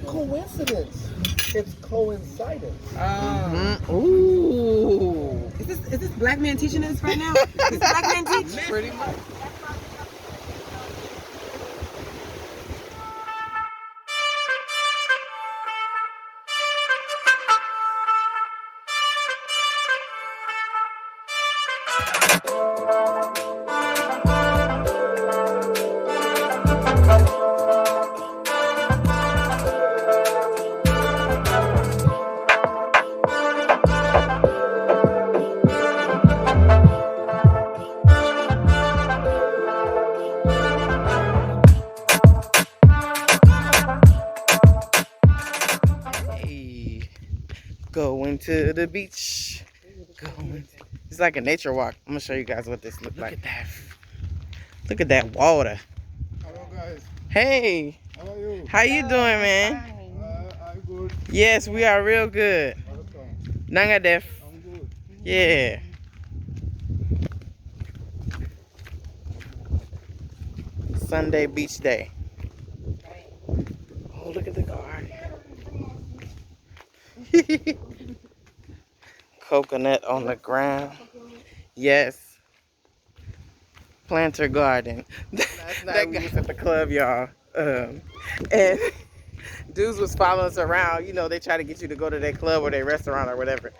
not coincidence. It's coincidence. Ooh. Is this black man teaching us right now? Is this black man teaching? Pretty much. Going to the beach. It's like a nature walk. I'm gonna show you guys what this looks like. Look at that. Look at that water. Hello guys. Hey. How are you? How you doing, man? I'm good. Yes, we are real good. Welcome. Nanga def. I'm good. Yeah. Sunday beach day. Oh, look at the garden. Coconut on the ground. Yes. Planter garden. Last That night we guy was at the club, y'all. And dudes was following us around. You know, they try to get you to go to their club or their restaurant or whatever.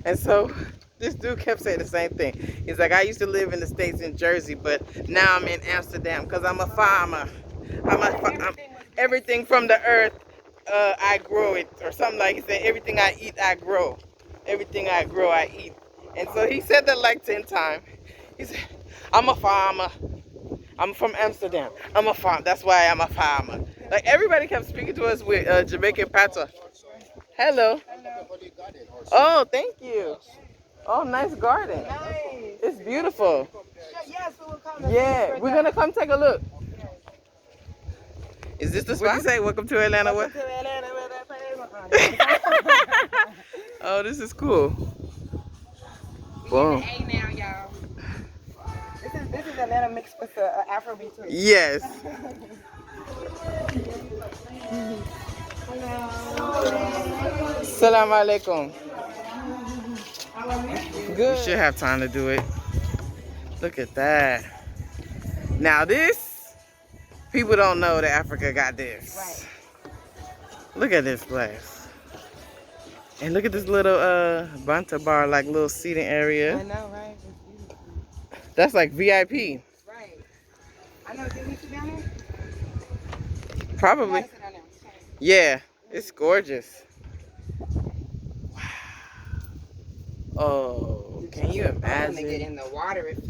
And so this dude kept saying the same thing. He's like, I used to live in the States in Jersey, but now I'm in Amsterdam because I'm a farmer. I'm everything from the earth, I grow it. Or something like he said, everything I eat, I grow. Everything I grow, I eat. And so he said that like 10 times. He said, I'm a farmer. I'm from Amsterdam. I'm a farmer. That's why I'm a farmer. Like everybody kept speaking to us with Jamaican patois. Hello. Oh, thank you. Oh, nice garden. Nice. It's beautiful. Yes, we will come. Yeah, we're gonna come take a look. Is this the spot? What you say? Welcome to Atlanta. What? To Atlanta, where that place. Oh, this is cool. Boom. Boom. A now, y'all. This is Atlanta mixed with the Afro beat too. Yes. Salam alaikum. Good. We should have time to do it. Look at that. Now this, people don't know that Africa got this. Right. Look at this place. And look at this little banta bar, like little seating area. I know, right? That's like VIP. Right. I know. Did we sit down here? Probably. Yeah, it's gorgeous. Wow. Oh, can you When imagine? they get in the water, it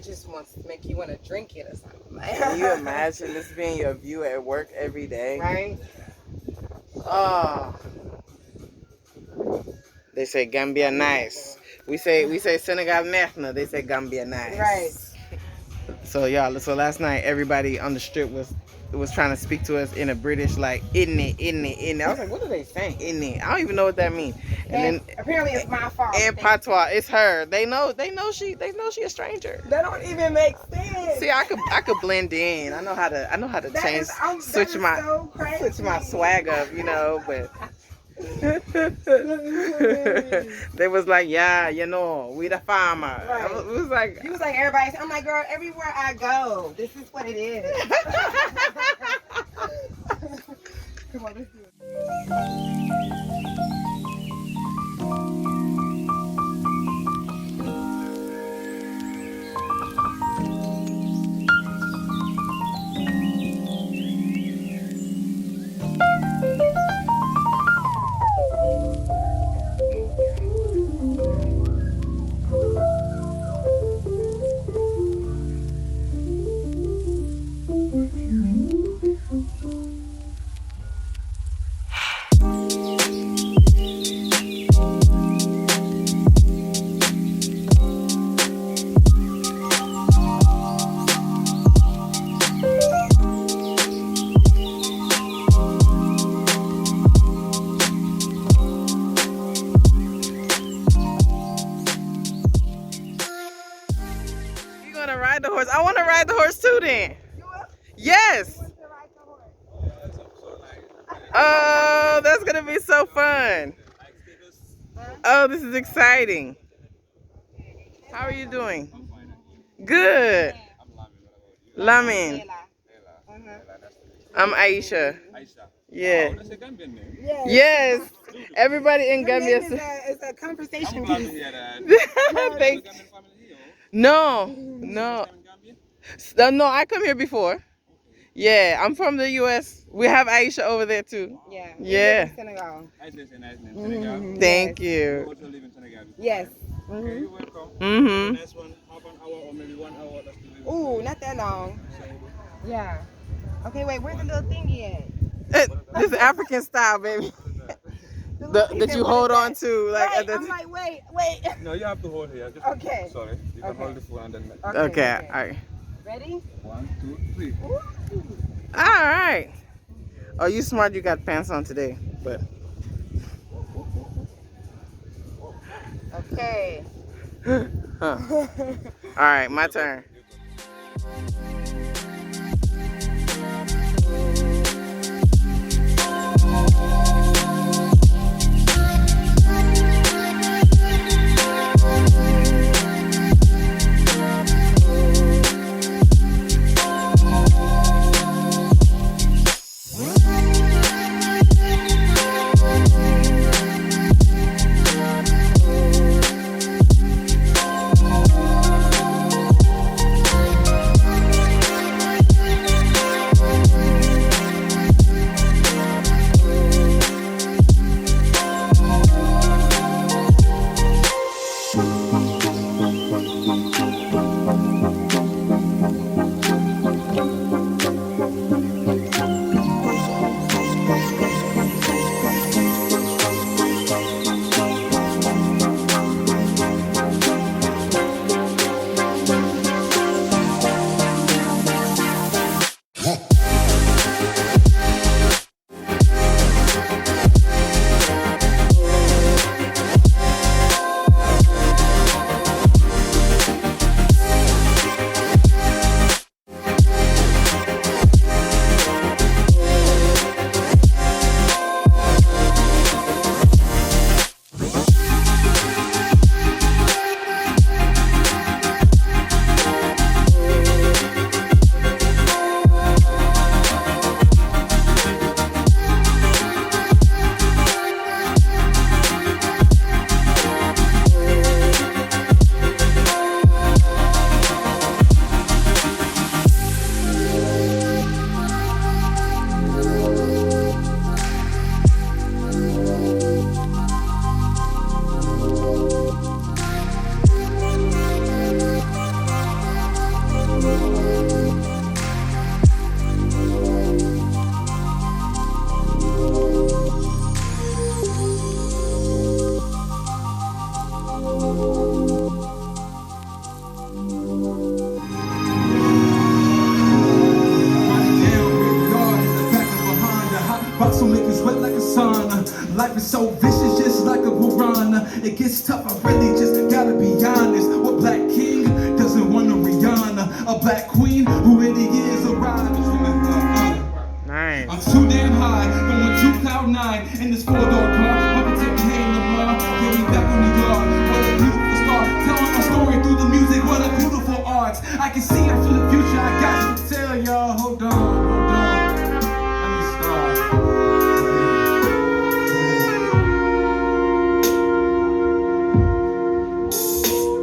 just wants to make you want to drink it or something. Can you imagine this being your view at work every day? Right. Oh. They say Gambia nice. We say Senegal National. They say Gambia nice. Right. So y'all, so last night everybody on the strip was trying to speak to us in a British like in it. I was like, what are they saying? In it. I don't even know what that means. And then apparently it's my fault. And patois, it's her. They know she a stranger. That don't even make sense. See, I could blend in. I know how to change, switch my swag up, you know, but they was like, yeah, you know, we the farmer. Right. It was like, you was like everybody. I'm like, girl, everywhere I go, this is what it is. Come on, let's do it. ride the horse. I want to ride the horse too then. You will? Yes. You want to ride the horse? gonna be so fun. Oh, this is exciting. How are you doing? Good. Lamin. I'm Aisha. Yeah. Yes. Everybody in Gambia. It's a conversation piece. Thank. No, no. No, I come here before. Yeah, I'm from the U.S. We have Aisha over there too. Yeah. Yeah. Senegal. Thank you. Also live in Senegal. Yes. Okay, you're welcome. Mm-hmm. Next one, half an hour or maybe 1 hour. That's the way. Ooh, not that long. Yeah. Okay, wait, where's the little thingy at? This is African style, baby. That you hold on to, like. Right, I'm like, wait. No, you have to hold here. Just, Okay. Sorry, you can hold the phone and then. Okay. All right. Ready? 1, 2, 3. Ooh. All right. Oh, you smart. You got pants on today, but. Okay. Huh. All right, my turn. Life is so vicious, just like a piranha. It gets tough, I really just gotta be honest. What black king doesn't want a Rihanna? A black queen who really is a rider. Nice. I'm too damn high, going to cloud 9 in this 4-door car. Papa take me in the mall, yeah, we back on the yard. What a beautiful start, telling my story through the music. What a beautiful art. I can see it from the future. I got to tell y'all. Hold on. Let me start.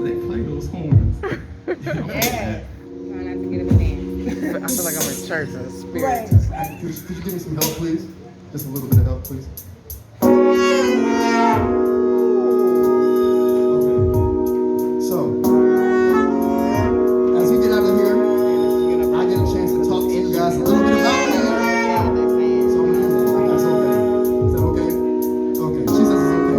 They play those horns. Yeah. Try not to get him in. I feel like I'm in church in the spirit. Right. Could you give me some help, please? Just a little bit of help, please. So, as we get out of here, I get a chance to talk to you guys a little bit about me. So, that's okay. Is that okay? Okay. She says it's okay.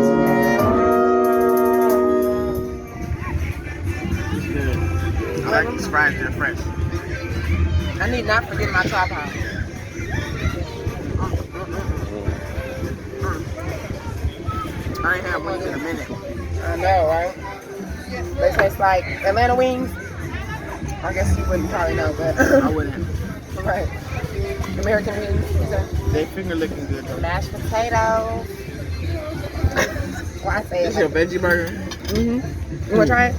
So, I like these fries, they're fresh. I need not forget my tripod. I ain't had wings in a minute. I know, right? They taste like Atlanta wings. I guess you wouldn't probably know, but I wouldn't. right. American wings. They finger looking good though. Mashed potatoes. Why I say This it your like veggie burger? You wanna try it?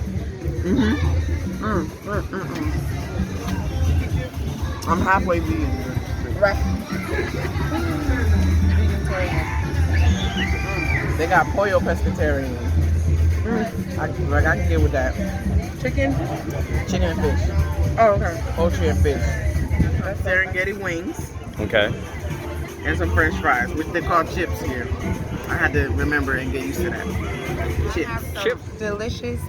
I'm halfway vegan. Right. They got pollo pescatarian. I can get with that. Chicken? Chicken and fish. Oh, okay. Poultry and fish. Serengeti wings. Okay. And some french fries, which they call chips here. I had to remember and get used to that. Chips. Delicious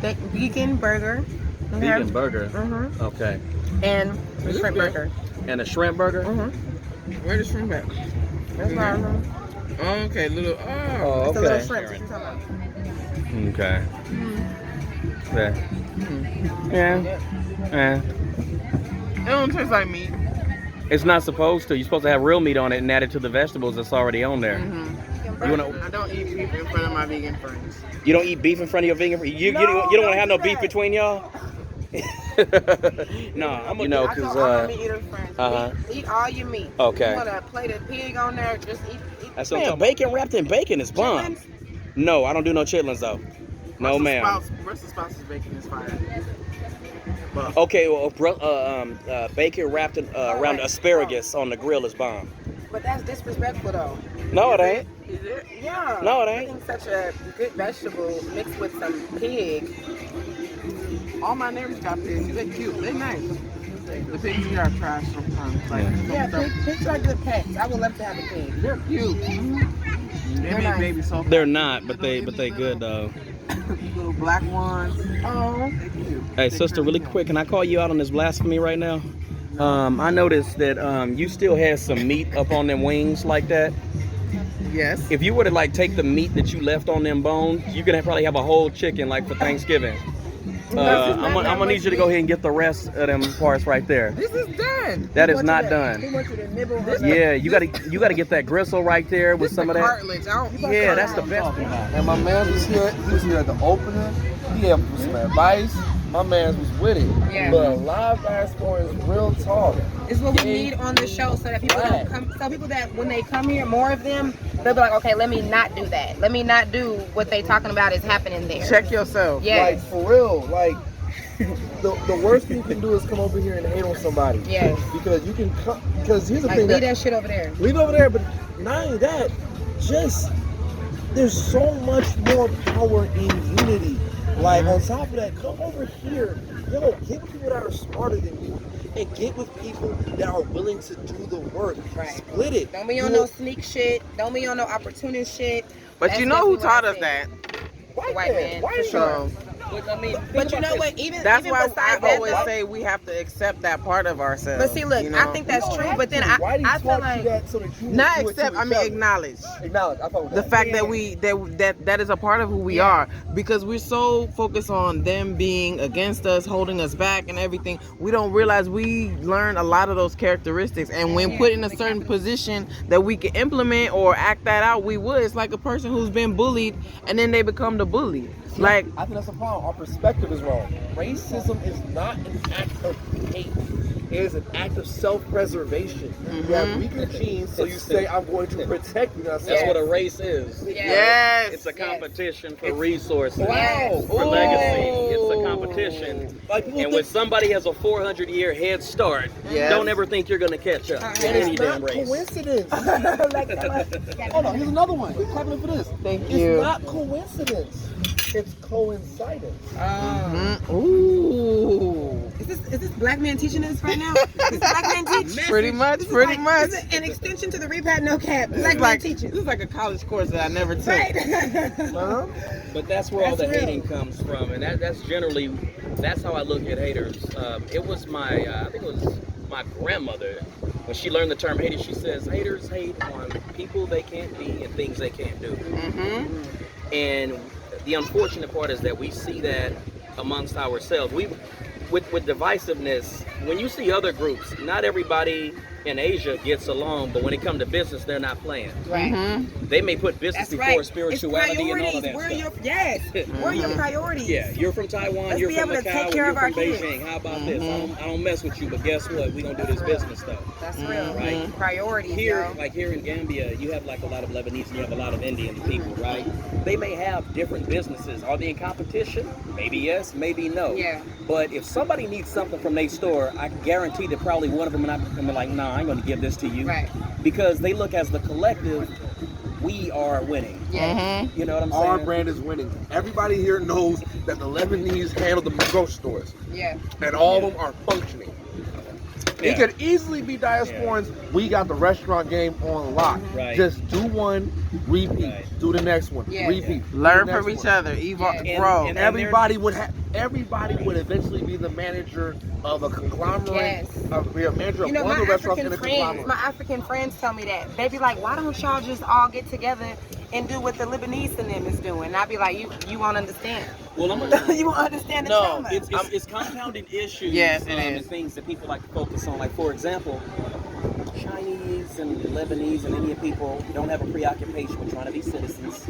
vegan burger. Vegan burger. Mm-hmm. Okay. And a shrimp burger. And a shrimp burger? Mm-hmm. Where the shrimp at? That's right. Oh, okay, little. Oh, It's a little okay. shrimp. What you talking about? Okay. Yeah. Yeah. It don't taste like meat. It's not supposed to. You're supposed to have real meat on it and add it to the vegetables that's already on there. You wanna? I don't eat beef in front of my vegan friends. You don't eat beef in front of your vegan? You don't want to have no beef between y'all? No, you know, I because told all my meat eaters friends, eat all your meat. Okay. You want a plate of pig on there? Just eat. That's what I'm bacon wrapped in bacon is bomb. Chitlins? No, I don't do no chitlins though. No, ma'am. Brussels sprouts bacon is fire. Okay, well, bacon wrapped in, around asparagus on the grill is bomb. But that's disrespectful though. No, it ain't. Is it? Yeah. No, it ain't. Eating such a good vegetable mixed with some pig. All my neighbors got pigs. They're cute. They're nice. The pigs here are trash sometimes. Like, Pigs are good pets. I would love to have a pig. they're cute. They make nice. baby so They're not, but they good though. little black ones. Oh. They're cute. Hey, sister, really quick, can I call you out on this blasphemy right now? I noticed that you still had some meat up on them wings like that. Yes. If you were to like take the meat that you left on them bones, you could probably have a whole chicken like for Thanksgiving. I'm gonna need you to go ahead and get the rest of them parts right there. This is done. That is not He done. wants you to nibble her. Yeah, you gotta get that gristle right there with some of that. Cartilage. I don't eat Yeah, that's the best. And my man was here. He was here at the opener. He had some advice. My man was with it. Yeah. But live diaspora is real talk. It's what we need on the show so that people don't come. So people that when they come here, more of them, they'll be like, okay, let me not do that. Let me not do what they talking about is happening there. Check yourself. Yes. Like for real. Like the worst thing you can do is come over here and hate on somebody. Yes. Because you can come. Because here's the Like thing. leave that shit over there. Leave it over there, but not only that, just there's so much more power in unity. Like on top of that, come over here, yo, get with people that are smarter than you, and get with people that are willing to do the work. Right. Split it. Don't be on no sneak shit. Don't be on no opportunist shit. But That's you know who definitely what taught I us said. that? White man. White So man. But you know what? Even that's even why besides I that, always though- say we have to accept that part of ourselves. But see, look, you I know? think that's You don't true. have But then to. I Whitey feel taught like you that so that you would not do it to accept. I each mean, other. acknowledge. Acknowledge. I thought The fact that we that is a part of who we are, because we're so focused on them being against us, holding us back and everything, we don't realize we learn a lot of those characteristics, and when put in a certain position that we can implement or act that out, we would. It's like a person who's been bullied and then they become the bully. Like, I think that's a problem. Our perspective is wrong. Racism is not an act of hate. It is an act of self-preservation. You have weaker genes, so you say, I'm going to protect you. That's what a race is. yes, It's a competition for resources, Wow. for legacy. It's a competition. Like people And when somebody has a 400-year head start, Yes. don't ever think you're gonna catch up in and any it's damn not race. coincidence. Hold on, here's another one. We're clapping for this. Thank It's you. not coincidence. It's coincidence. Ooh, Is this black man teaching us right now? Is black man teach? pretty much. This is an extension to the Repat No Cap. Black man Like, teaching. this is like a college course that I never took. Right. But that's where all the That's real. hating comes from, and that's how I look at haters. It was I think it was my grandmother, when she learned the term hater, she says haters hate on people they can't be and things they can't do. And the unfortunate part is that we see that amongst ourselves. With divisiveness, when you see other groups, not everybody in Asia gets along, but when it comes to business, they're not playing. Right. They may put business That's before right. spirituality and all of that Where are your stuff. where are your priorities? Yeah, you're from Taiwan, Let's you're be from able to take Macau, care you're of our from kids. Beijing. How about this? I don't mess with you, but guess what? We're gonna do this business stuff. That's real. Right. Priorities, Here, yo. like here in Gambia, you have like a lot of Lebanese and you have a lot of Indian people, right? They may have different businesses. Are they in competition? Maybe yes, maybe no. Yeah. But if somebody needs something from their store, I can guarantee that probably one of them and I'm like, nah, I ain't gonna give this to you. Right. Because they look as the collective, we are winning. Yeah. You know what I'm saying? Our brand is winning. Everybody here knows that the Lebanese handle the grocery stores, Yeah. and all of them are functioning. Yeah. It could easily be diasporans. We got the restaurant game on lock. Right. Just do one, repeat. Right. Do the next one, Yeah. repeat. Do Learn the from next each one. other, evolve, Yeah. grow. And Everybody would eventually be the manager of a conglomerate. Yes. Be a manager of You know, one my of the restaurants in African a friends, conglomerate. my African friends tell me that. They be like, why don't y'all just all get together and do what the Lebanese and them is doing? And I be like, you won't understand. Well, I'm gonna, You won't understand the no, trauma. it's compounding issues. Yes, it and is. things that people like to focus on. Like for example, Chinese and Lebanese and Indian people don't have a preoccupation with trying to be citizens.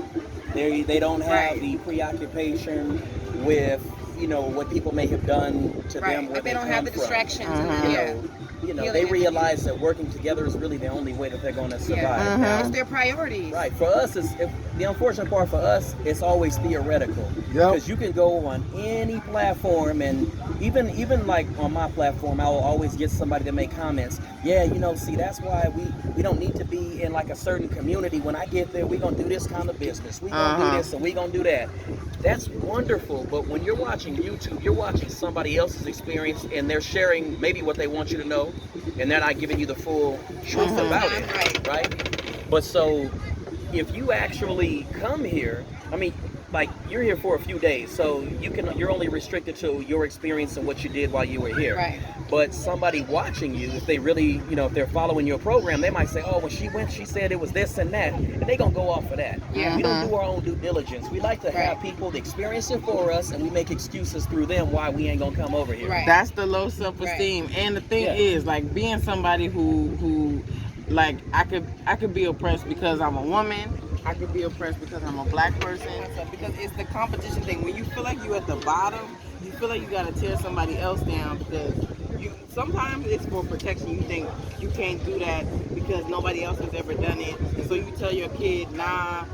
They don't have Right. the preoccupation with what people may have done to Right. them where Like they don't come have the from. distractions. Mhm. You know, Healing they and realize that working together is really the only way that they're going to survive. Yeah. Mhm. It's their priorities. Right. For us, the unfortunate part for us, it's always theoretical. Yep. Because you can go on any platform, and even like on my platform, I will always get somebody to make comments. Yeah, see, that's why we don't need to be in like a certain community. When I get there, we're gonna do this kind of business. We're gonna do this and we're gonna do that. That's wonderful. But when you're watching YouTube, you're watching somebody else's experience, and they're sharing maybe what they want you to know, and they're not giving you the full truth about it. Right? But so if you actually come here, I mean, like you're here for a few days, so you're only restricted to your experience and what you did while you were here. Right. But somebody watching you, if they really, if they're following your program, they might say, oh, when she went, she said it was this and that, and they gonna go off of that. Yeah. We don't do our own due diligence. We like to have people experience it for us, and we make excuses through them why we ain't gonna come over here. Right. That's the low self-esteem. And the thing Yeah. is, like, being somebody who like I could be oppressed because I'm a woman. I could be oppressed because I'm a black person. Because it's the competition thing. When you feel like you're at the bottom, you feel like you gotta tear somebody else down because sometimes it's for protection. You think you can't do that because nobody else has ever done it. And so you tell your kid, nah,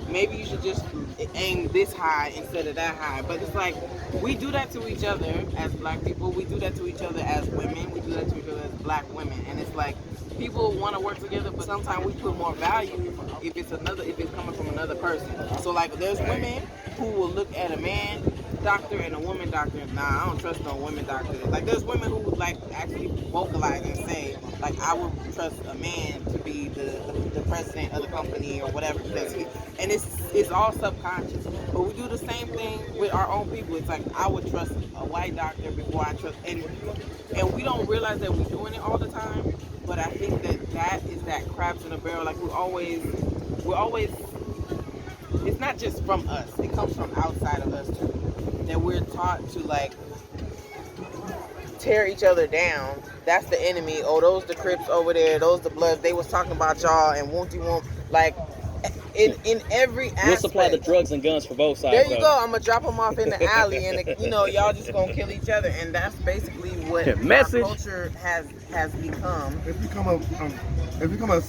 maybe you should just aim this high instead of that high. But it's like, we do that to each other as black people. We do that to each other as women. We do that to each other as black women. And it's like, people want to work together, but sometimes we put more value if it's coming from another person. So like, there's women who will look at a man doctor and a woman doctor. Nah, I don't trust no women doctor. Like, there's women who like actually vocalize and say, like, I would trust a man to be the president of the company or whatever. And it's all subconscious. But we do the same thing with our own people. It's like, I would trust a white doctor before I trust, and we don't realize that we're doing it all the time. But I think that is that crabs in a barrel. Like, we're always, it's not just from us. It comes from outside of us too. That we're taught to like tear each other down. That's the enemy. Oh, those the Crips over there. Those the Bloods. They was talking about y'all and won't you want, like, in every aspect. We'll supply the drugs and guns for both sides. There you go. I'm gonna drop them off in the alley, and y'all just gonna kill each other, and that's basically what our Message. culture has become. It's become a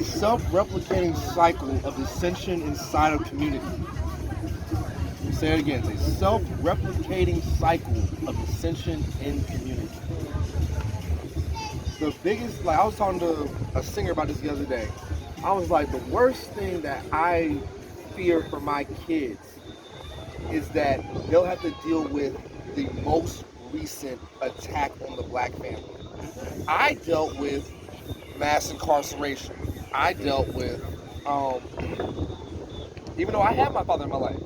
self-replicating cycle of dissension inside of community. Let me say it again. It's a self-replicating cycle of dissension in community. The biggest, like, I was talking to a singer about this the other day. I was like, the worst thing that I fear for my kids is that they'll have to deal with the most recent attack on the black family. I dealt with mass incarceration. I dealt with, even though I have my father in my life,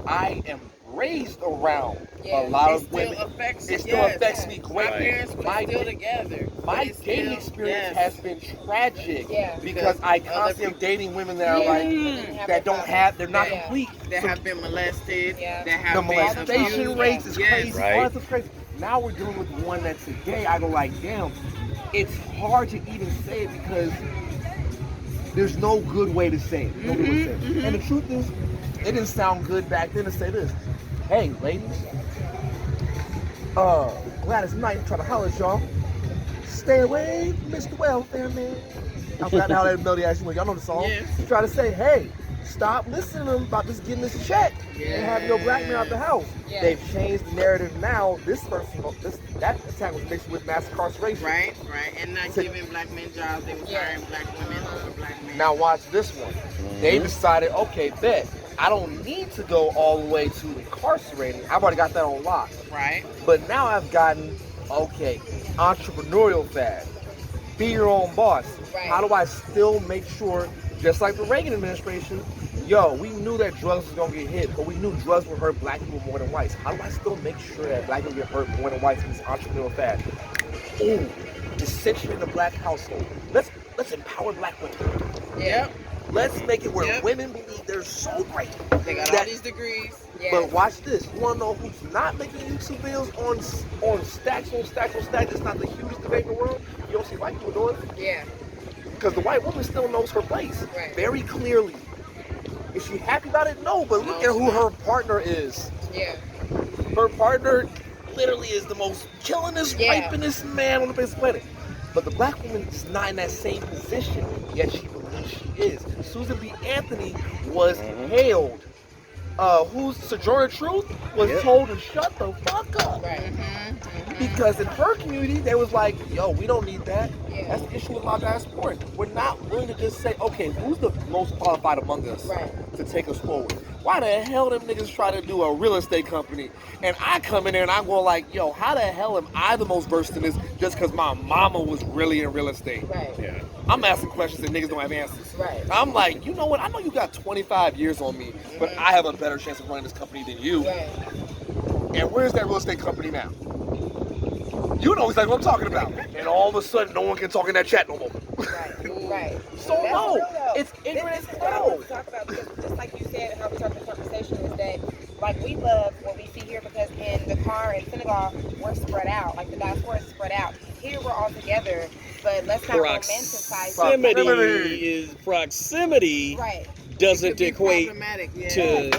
I am raised around a lot of women. It still affects me greatly. My parents were still together. My dating experience has been tragic because I other constantly people- dating women that are like, that don't have, they're not complete. That So have been molested. Yeah. That have the been molestation abused. rates is crazy. Right. All that stuff's crazy. Now we're dealing with one that today I go like, damn, it's hard to even say it because there's no good way to say it. No good way to say it. And the truth is, it didn't sound good back then to say this. Hey, ladies, Gladys Knight trying to holler at y'all. Stay away, Mr. Welfare Man. I forgot how that melody actually went. Y'all know the song. Yes. Try to say, hey, stop listening to them about just getting this check and having your black man out the house. Yeah. They've changed the narrative now. This person, that attack was mixed with mass incarceration. Right, and not giving black men jobs. They were hiring black women over black men. Now watch this one. They decided, okay, bet. I don't need to go all the way to incarcerating. I've already got that on lock. Right. But now I've gotten, okay, entrepreneurial fad. Be your own boss. Right. How do I still make sure, just like the Reagan administration, yo, we knew that drugs was gonna get hit, but we knew drugs would hurt black people more than whites. How do I still make sure that black people get hurt more than whites in this entrepreneurial fad? Ooh, dissension in the black household. Let's empower black women. Yep. Let's make it where women believe they're so great. They got all these degrees. Yes. But watch this. You wanna know who's not making YouTube videos on stacks on stacks on stacks? It's not the hugest debate in the world. You don't see white people doing it. Yeah. Because the white woman still knows her place very clearly. Is she happy about it? No, but look at who her partner is. Yeah. Her partner literally is the most killingest, rapingest man on the face of the planet. But the black woman is not in that same position, yet she believes she is. Susan B. Anthony was hailed. Who's Sojourner Truth was told to shut the fuck up. Right. Because in her community, they was like, yo, we don't need that. That's the issue with my diaspora. We're not willing to just say, okay, who's the most qualified among us to take us forward? Why the hell them niggas try to do a real estate company? And I come in there and I go like, yo, how the hell am I the most versed in this just because my mama was really in real estate? Right. Yeah. I'm asking questions and niggas don't have answers. Right. I'm like, you know what? I know you got 25 years on me, but I have a better chance of running this company than you. Right. And where's that real estate company now? You know exactly what I'm talking about. And all of a sudden, no one can talk in that chat no more. Right. So that's no, true, it's ignorant as This is what I want hell. to talk about, because just like you said, how we started the conversation is that, like, we love what we see here because in Dakar and Senegal, we're spread out. Like, the diaspora is spread out. Here, we're all together, but let's not romanticize Proximity right. doesn't equate to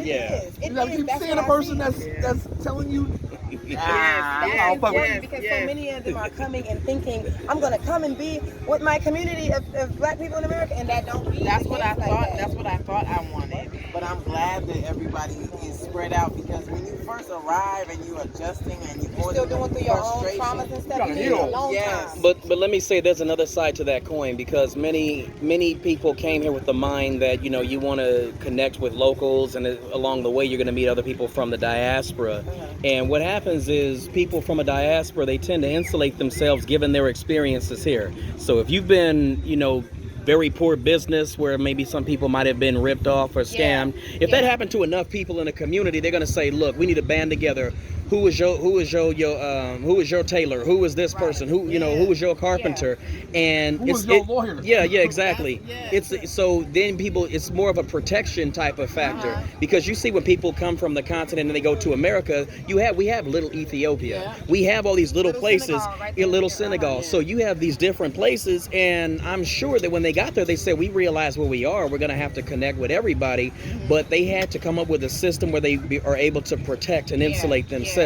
You gotta keep seeing a person that's telling you. That's important because so many of them are coming and thinking, I'm gonna come and be with my community of black people in America, and that don't be. That's what I thought. That's what I thought I wanted. But I'm glad that everybody is spread out, because when you first arrive and you're adjusting and you're still going through your own traumas and stuff, you need a long time. But let me say there's another side to that coin, because many people came here with the mind that, you know, you want to connect with locals, and along the way you're going to meet other people from the diaspora. And what happens is people from a diaspora, they tend to insulate themselves given their experiences here. So if you've been, you know, very poor business where maybe some people might have been ripped off or scammed. If that happened to enough people in a community, they're going to say, look, we need to band together. Who is your tailor? Who is this person? Who, you know, who is your carpenter? And who is your lawyer? Yeah, exactly. It's so then people, it's more of a protection type of factor, because you see when people come from the continent and they go to America, we have little Ethiopia. We have all these little places, little Senegal. So you have these different places, and I'm sure that when they got there, they said, we realize where we are. We're going to have to connect with everybody, but they had to come up with a system where they are able to protect and insulate themselves.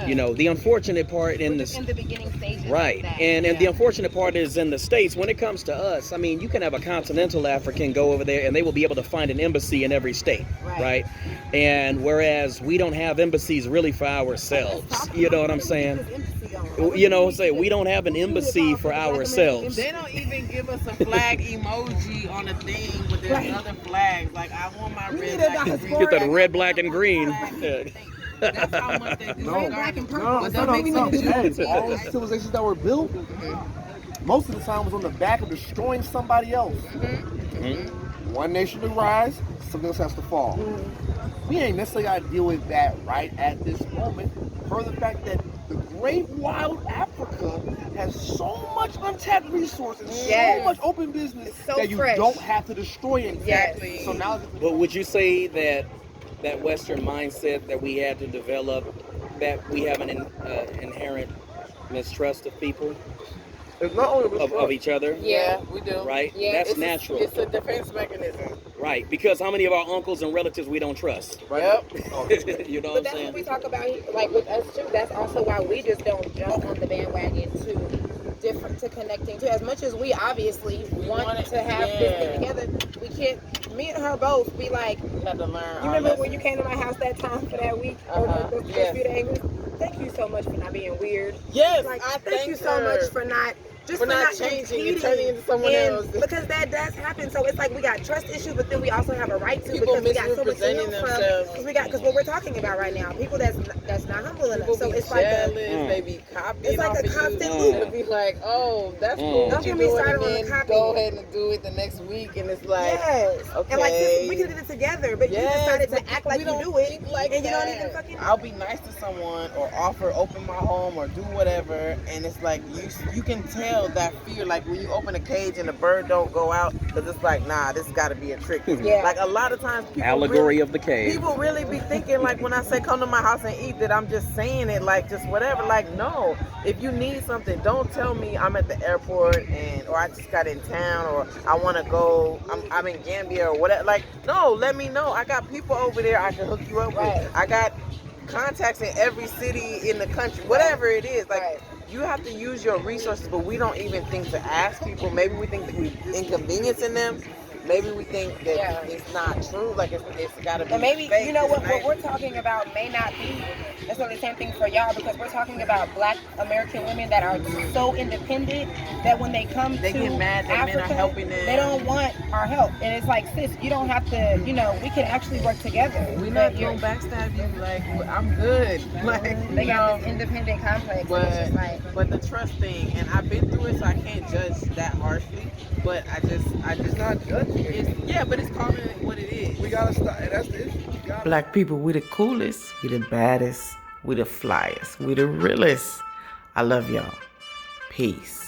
You know, the unfortunate part in the beginning stages, and the unfortunate part is in the States. When it comes to us, I mean, you can have a continental African go over there and they will be able to find an embassy in every state, right? And whereas we don't have embassies really for ourselves, you know what I'm saying? You know, say we don't have an embassy for ourselves. They don't even give us a flag emoji on a thing, but there's other flags. Like, I want my red, black, and green. Get that red, black, and green. That's how much they do. No. All the civilizations that were built, most of the time was on the back of destroying somebody else. One nation to rise, something else has to fall. We ain't necessarily got to deal with that right at this moment, for the fact that the great wild Africa has so much untapped resources, so much open business that you don't have to destroy it. Exactly. So now, but would you say that Western mindset that we had to develop that we have an inherent mistrust of people, It's not only of each other. Yeah, we do. Right? Yeah, That's It's natural. It's a defense mechanism. Right. Because how many of our uncles and relatives we don't trust? Yep. You know But what I'm that's what saying? we talk about, like with us too. That's also why we just don't jump on the bandwagon to connecting to. As much as we obviously want to have this thing together, we can't. Me and her both be like, We had to learn. you remember when you came to my house that time for that week or those Yes. few days? Thank you so much for not being weird. Yes, Like, I thank you so her. much for not changing and competing. turning into someone And else. because that does happen. So it's like we got trust issues, but then we also have a right to People because we got so much to misrepresenting heal from. themselves. Because what we're talking about right now, people that's not humble enough. People So be it's like jealous, a, they be copying it's like off a of constant you. loop. It'll be like, oh, that's cool. Don't what you get me doing, started and on the then copying. go ahead and do it the next week, and it's like, Yes. okay. And like this, we could do it together, but you decided to act like we you don't do it, think like and you don't that. even fucking. I'll be nice to someone or open my home or do whatever, and it's like you can tell that fear. Like when you open a cage and the bird don't go out, because it's like, nah, this got to be a trick. Yeah. Like a lot of times, people Allegory of the cave. People really be thinking like when I say come to my house and eat that I'm just saying it like just whatever. Like no, if you need something, don't tell me I'm at the airport or I just got in town or I want to go. I'm in Gambia or whatever. Like no, let me know. I got people over there I can hook you up with. I got contacts in every city in the country, whatever it is. Like you have to use your resources, but we don't even think to ask people. Maybe we think that we inconveniencing them. Maybe we think that it's not true. Like it's got to be. And maybe fake. you know what It's we're talking about may not be necessarily the same thing for y'all, because we're talking about Black American women that are so independent that when they come They to get mad that Africa, men are helping them. they don't want our help. And it's like, sis, you don't have to. You know, we can actually work together. We're not gonna backstab you. Like I'm good. Like They got this independent complex. And it's just like, but the trust thing, and I've been through it, so I can't judge that harshly. But I just not judging it. yeah, but it's calling it what it is. We gotta stop. That's the issue. We gotta Black people, we the coolest, we the baddest, we the flyest, we the realest. I love y'all. Peace.